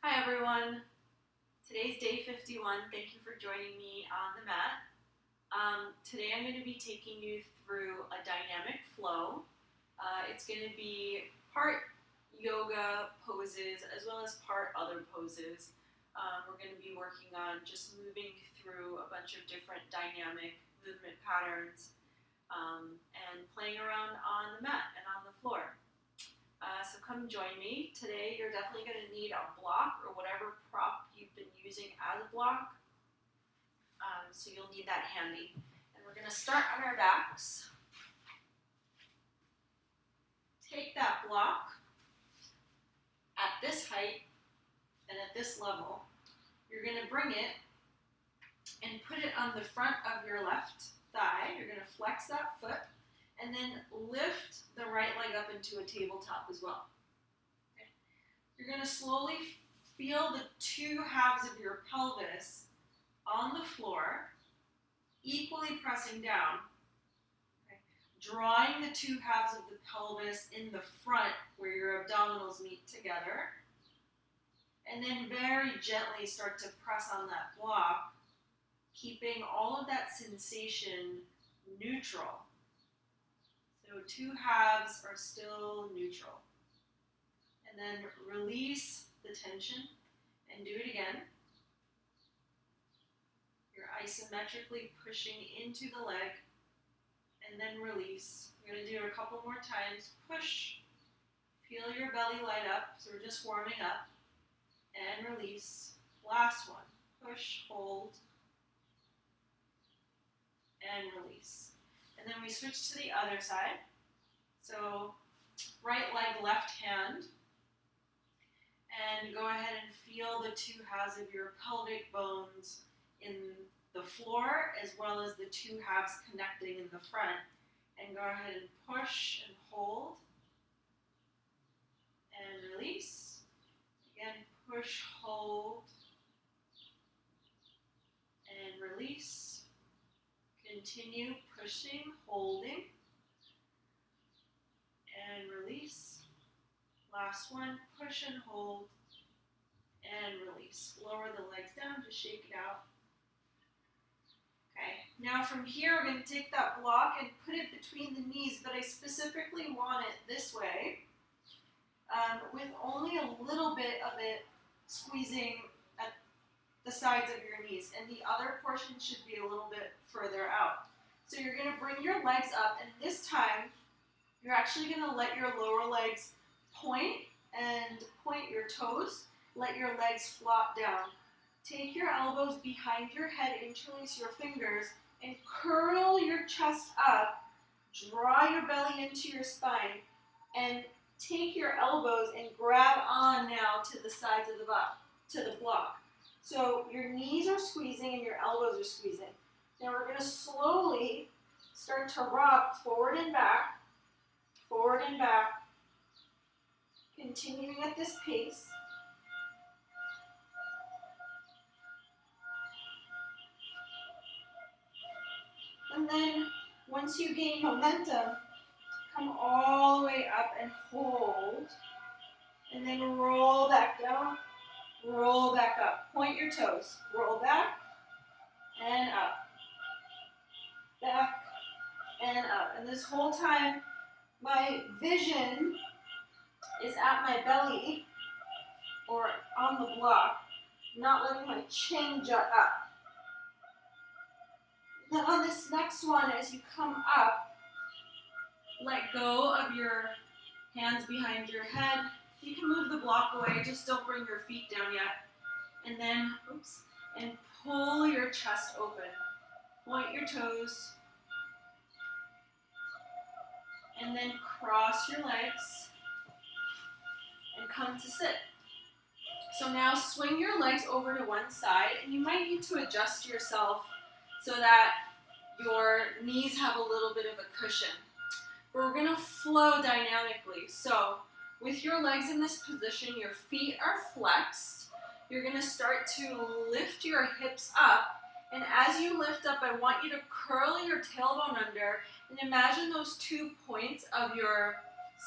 Hi everyone, today's day 51. Thank you for joining me on the mat. Today I'm going to be taking you through a dynamic flow. It's going to be part yoga poses as well as part other poses. We're going to be working on just moving through a bunch of different dynamic movement patterns and playing around on the mat and on the floor. So come join me. Today you're definitely going to need a block or whatever prop you've been using as a block. So you'll need that handy. And we're going to start on our backs. Take that block at this height and at this level. You're going to bring it and put it on the front of your left thigh. You're going to flex that foot and then lift the right leg up into a tabletop as well. Okay. You're going to slowly feel the two halves of your pelvis on the floor, equally pressing down, okay. Drawing the two halves of the pelvis in the front where your abdominals meet together, and then very gently start to press on that block, keeping all of that sensation neutral. So two halves are still neutral. And then release the tension and do it again. You're isometrically pushing into the leg and then release. We're going to do it a couple more times. Push. Feel your belly light up. So we're just warming up. And release. Last one. Push, hold, and release. And then we switch to the other side. So right leg, left hand. And go ahead and feel the two halves of your pelvic bones in the floor as well as the two halves connecting in the front. And go ahead and push and hold. And release. Again, push, hold, and release. Continue pushing, holding, and release. Last one, push and hold, and release. Lower the legs down, just shake it out. Okay, now from here we're going to take that block and put it between the knees, but I specifically want it this way, with only a little bit of it squeezing at the sides of your knees, and the other portion should be a little bit further out. So you're going to bring your legs up, and this time you're actually going to let your lower legs point and point your toes. Let your legs flop down. Take your elbows behind your head, interlace your fingers, and curl your chest up. Draw your belly into your spine, and take your elbows and grab on now to the sides of the block. So your knees are squeezing and your elbows are squeezing. Now we're going to slowly start to rock forward and back, continuing at this pace. And then once you gain momentum, come all the way up and hold, and then roll back down, roll back up. Point your toes, roll back and up, back and up. And this whole time, my vision is at my belly or on the block, not letting my chin jut up. Then on this next one, as you come up, let go of your hands behind your head. You can move the block away, just don't bring your feet down yet. And then, and pull your chest open. Point your toes. And then cross your legs and come to sit. So now swing your legs over to one side, and you might need to adjust yourself so that your knees have a little bit of a cushion. But we're going to flow dynamically. So with your legs in this position, your feet are flexed. You're going to start to lift your hips up. And as you lift up, I want you to curl your tailbone under and imagine those 2 points of your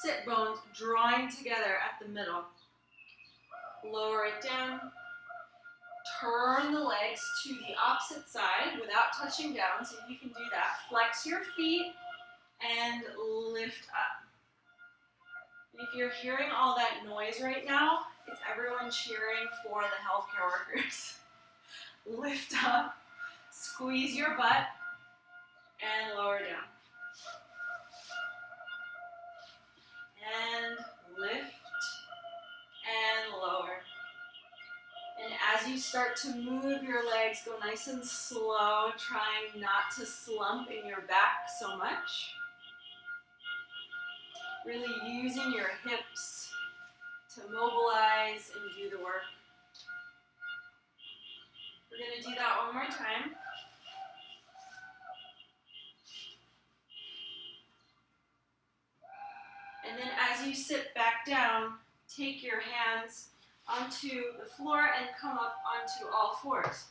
sit bones drawing together at the middle. Lower it down. Turn the legs to the opposite side without touching down, so you can do that. Flex your feet and lift up. And if you're hearing all that noise right now, it's everyone cheering for the healthcare workers. Lift up, squeeze your butt, and lower down. And lift and lower. And as you start to move your legs, go nice and slow, trying not to slump in your back so much. Really using your hips to mobilize and do the work. We're going to do that one more time. And then as you sit back down, take your hands onto the floor and come up onto all fours.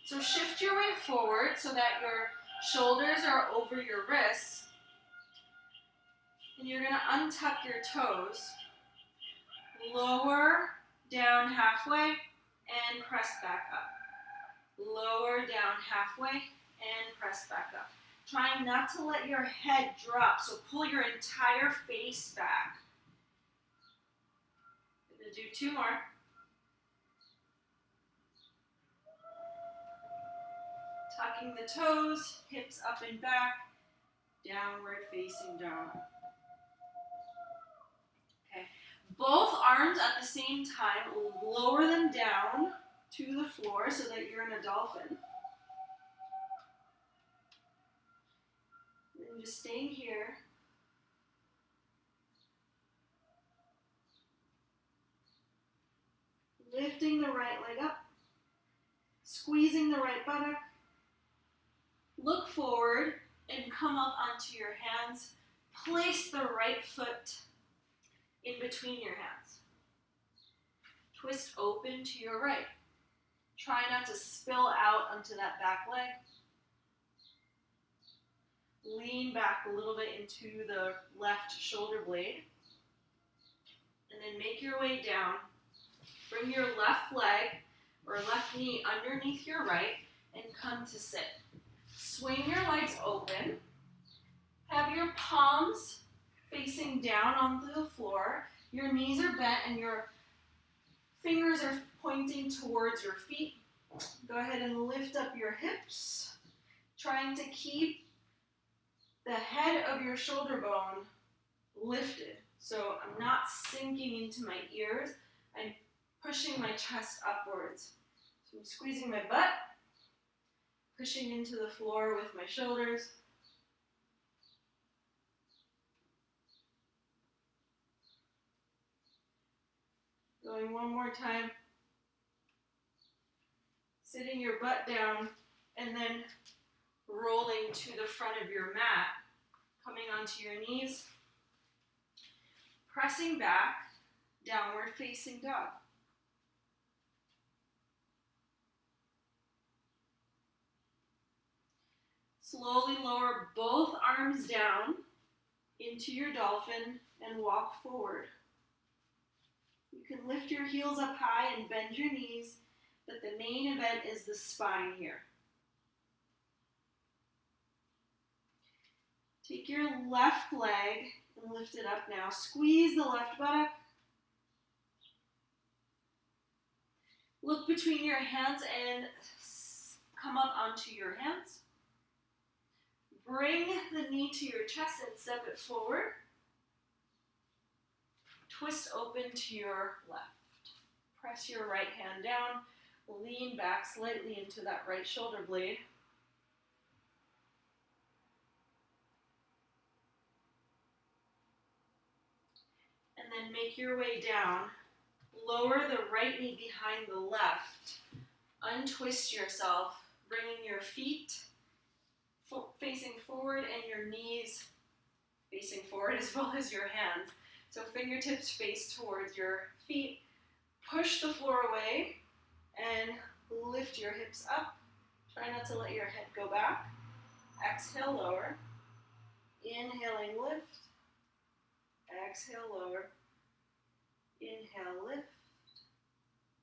So shift your weight forward so that your shoulders are over your wrists. And you're going to untuck your toes, lower down halfway, and press back up. Lower down halfway, and press back up. Trying not to let your head drop, so pull your entire face back. I'm going to do 2 more. Tucking the toes, hips up and back, downward facing dog. Okay, both arms at the same time, lower them down to the floor so that you're in a dolphin. And just staying here. Lifting the right leg up, squeezing the right buttock. Look forward and come up onto your hands. Place the right foot in between your hands. Twist open to your right. Try not to spill out onto that back leg. Lean back a little bit into the left shoulder blade. And then make your way down. Bring your left leg or left knee underneath your right and come to sit. Swing your legs open. Have your palms facing down onto the floor. Your knees are bent and your fingers are pointing towards your feet. Go ahead and lift up your hips, trying to keep the head of your shoulder bone lifted. So I'm not sinking into my ears. I'm pushing my chest upwards. So I'm squeezing my butt, pushing into the floor with my shoulders. Going one more time. Sitting your butt down and then rolling to the front of your mat, coming onto your knees, pressing back, downward facing dog. Slowly lower both arms down into your dolphin and walk forward. You can lift your heels up high and bend your knees, but the main event is the spine here. Take your left leg and lift it up now. Squeeze the left buttock. Look between your hands and come up onto your hands. Bring the knee to your chest and step it forward. Twist open to your left. Press your right hand down. Lean back slightly into that right shoulder blade. And then make your way down. Lower the right knee behind the left. Untwist yourself, bringing your feet facing forward and your knees facing forward as well as your hands. So fingertips face towards your feet. Push the floor away and lift your hips up. Try not to let your head go back. Exhale, lower. Inhaling, lift. Exhale, lower. Inhale, lift.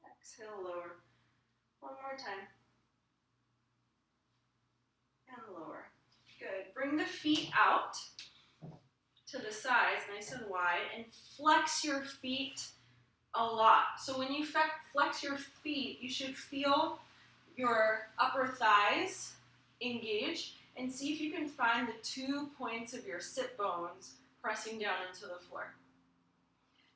Exhale, lower. One more time. And lower. Good. Bring the feet out to the sides, nice and wide, and flex your feet a lot. So when you flex your feet, you should feel your upper thighs engage, and see if you can find the 2 points of your sit bones pressing down into the floor.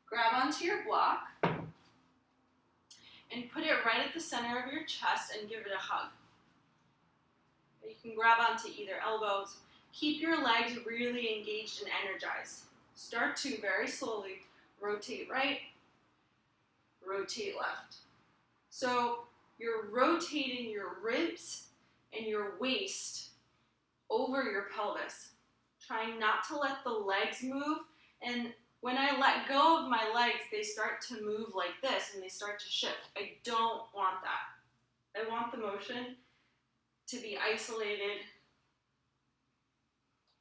Grab onto your block and put it right at the center of your chest and give it a hug. You can grab onto either elbows. Keep your legs really engaged and energized. Start to very slowly rotate right, rotate left. So you're rotating your ribs and your waist over your pelvis, trying not to let the legs move. And when I let go of my legs, they start to move like this and they start to shift. I don't want that. I want the motion to be isolated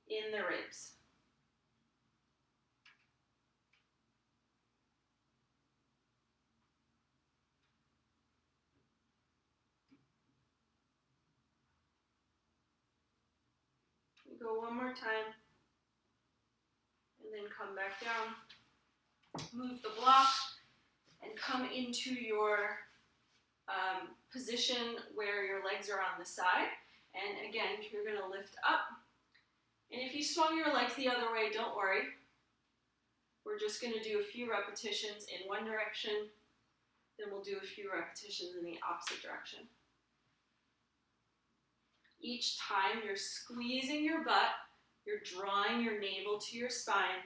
in the ribs. We go one more time, and then come back down. Move the block, and come into your position where your legs are on the side. And again, you're going to lift up. And if you swung your legs the other way, don't worry. We're just going to do a few repetitions in one direction, then we'll do a few repetitions in the opposite direction. Each time you're squeezing your butt, you're drawing your navel to your spine,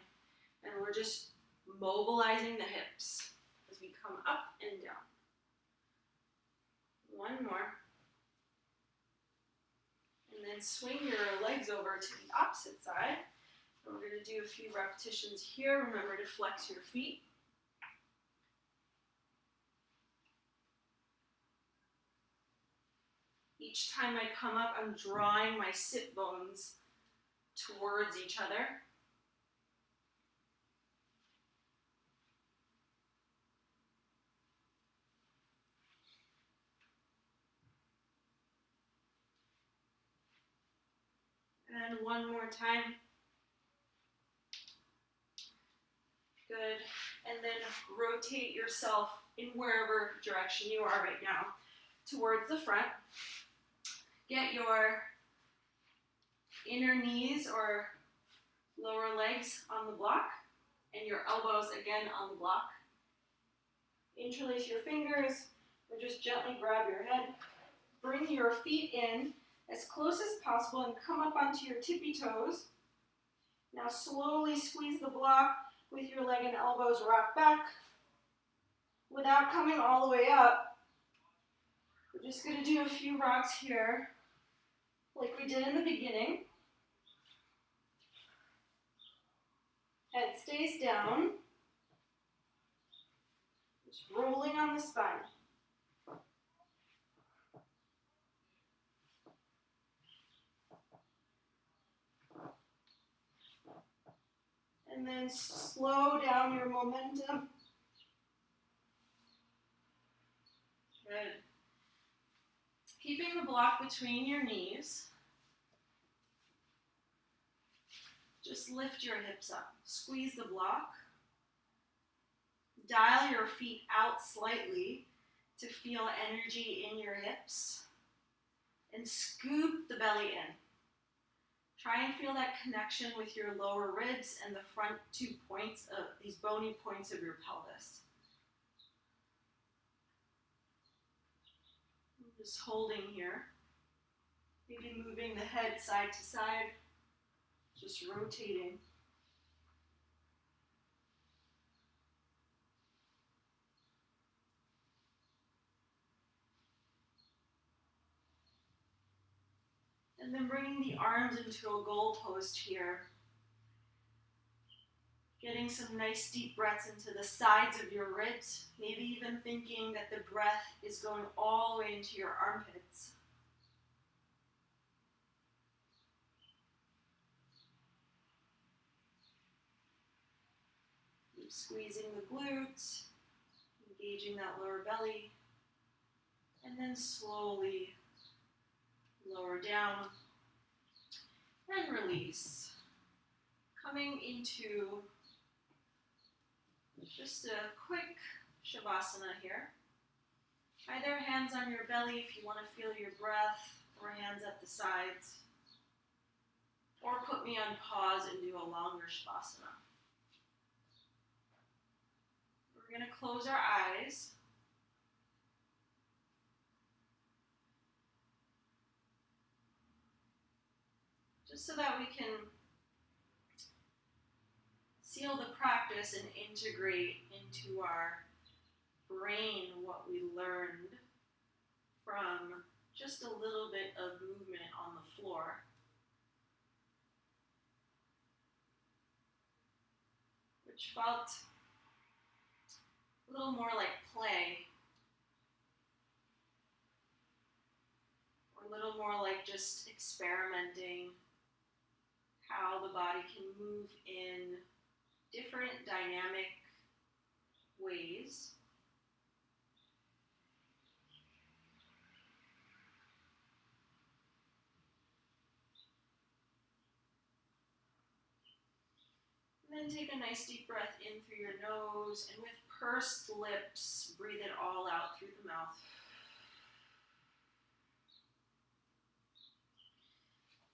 and we're just mobilizing the hips as we come up and down. One more. And then swing your legs over to the opposite side. And we're going to do a few repetitions here. Remember to flex your feet. Each time I come up, I'm drawing my sit bones towards each other. And one more time. Good. And then rotate yourself in wherever direction you are right now towards the front. Get your inner knees or lower legs on the block and your elbows again on the block. Interlace your fingers or just gently grab your head. Bring your feet in as close as possible and come up onto your tippy toes. Now slowly squeeze the block with your leg and elbows, rock back. Without coming all the way up, we're just going to do a few rocks here, like we did in the beginning. Head stays down, just rolling on the spine. And then slow down your momentum. Good. Keeping the block between your knees. Just lift your hips up. Squeeze the block. Dial your feet out slightly to feel energy in your hips. And scoop the belly in. Try and feel that connection with your lower ribs and the front 2 points of these bony points of your pelvis. Just holding here. Maybe moving the head side to side. Just rotating. And then bringing the arms into a goal post here. Getting some nice deep breaths into the sides of your ribs. Maybe even thinking that the breath is going all the way into your armpits. Keep squeezing the glutes, engaging that lower belly, and then slowly lower down and release. Coming into just a quick Shavasana here. Either hands on your belly if you want to feel your breath, or hands at the sides. Or put me on pause and do a longer Shavasana. We're going to close our eyes. Just so that we can seal the practice and integrate into our brain what we learned from just a little bit of movement on the floor. Which felt a little more like play, or a little more like just experimenting how the body can move in different dynamic ways. And then take a nice deep breath in through your nose, and with pursed lips, breathe it all out through the mouth.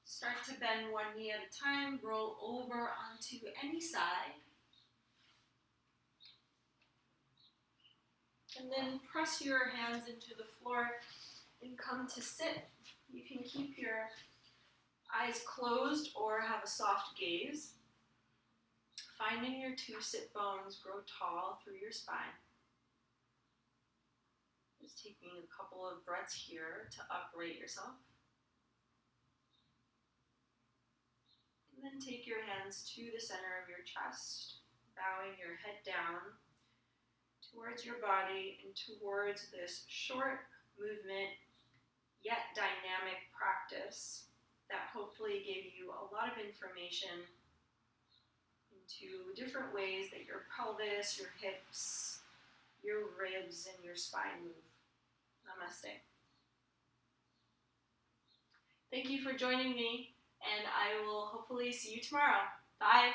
Start to bend one knee at a time, roll over onto any side. And then press your hands into the floor and come to sit. You can keep your eyes closed or have a soft gaze. Finding your two sit bones grow tall through your spine. Just taking a couple of breaths here to upright yourself. And then take your hands to the center of your chest, bowing your head down towards your body and towards this short movement, yet dynamic practice that hopefully gave you a lot of information into different ways that your pelvis, your hips, your ribs, and your spine move. Namaste. Thank you for joining me, and I will hopefully see you tomorrow. Bye.